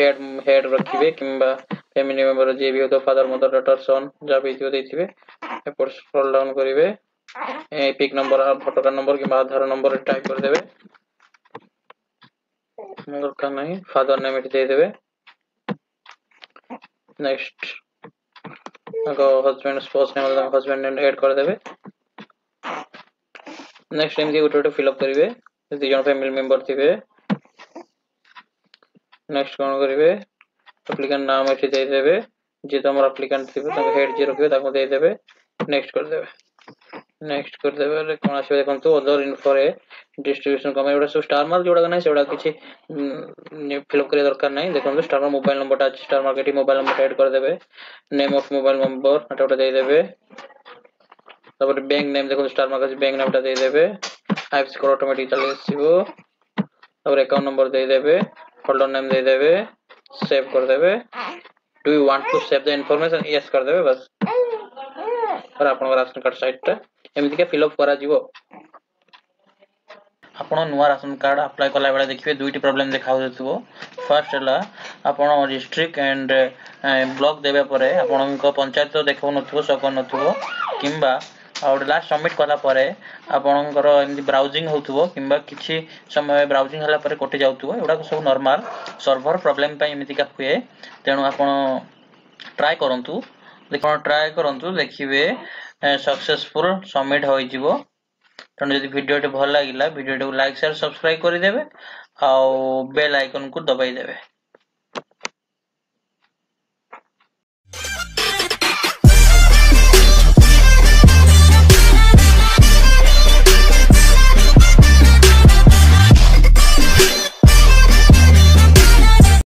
Head head रखिबे किंबा family member जे भी हो तो फादर मदर डॉटर सन जा भी देथिबे एपर स्क्रॉल डाउन करिवे एपिक नंबर भोटर नंबर किंबा आधार नंबर टाइप कर देबे दरकार नहीं फादर नेम एटी दे देबे नेक्स्ट अगो husband spouse name husband name add कर देबे नेक्स्ट टाइम जे गोटे फिल अप करिवे दी जन फैमिली मेंबर थिबे नेक्स्ट कोन करिवे एप्लिकेंट नाम एठी दे देबे जे तमर एप्लिकेंट थिबे तम हेड जे रखिबे ताको दे देबे नेक्स्ट कर देबे कोन आसे देखंतु अदर इन्फो रे डिस्ट्रीब्यूशन कम एटा सब स्टार मार्क जोडा नै सेडा किछि फिल अप करे दरकार नै देखंतु स्टार मार्क मोबाइल नंबर टा star marketing mobile number add कर देबे नेम ऑफ मोबाइल नंबर एटा दे देबे तब बैंक नेम देखो स्टार मार्क बैंक नेम टा दे देबे आईएफएससी कोड ऑटोमेटिक चले आसीबो तब अकाउंट नंबर दे देबे फोल्डर नेम दे देबे सेव कर देबे do you want to save the information yes कर देबे बस और आपन राशन कार्ड साइट टा एमिति के फिल अप करा जीवो आपण नुवा राशन कार्ड अप्लाई कला बेला देखिबे दुईटी प्रॉब्लम देखा होतबो फर्स्ट हला आपण डिस्ट्रिक्ट एंड ब्लॉक देबे परे आपण को पंचायत देखौ नथबो सको नथबो किंबा और लास्ट सबमिट कला परे आपनकर एमि ब्राउजिंग होतबो किंबा किछि समय ब्राउजिंग हला परे कटि जाउतबो एडा सब नॉर्मल सर्वर प्रॉब्लम पय एमिति का हुए तेनु आपण ट्राई करंतु देखिबे सक्सेसफुल सबमिट होई जिवो तने यदि वीडियो भल लागिला वीडियो लाइक शेयर सब्सक्राइब करि देबे आ बेल आइकन को दबाई देबे।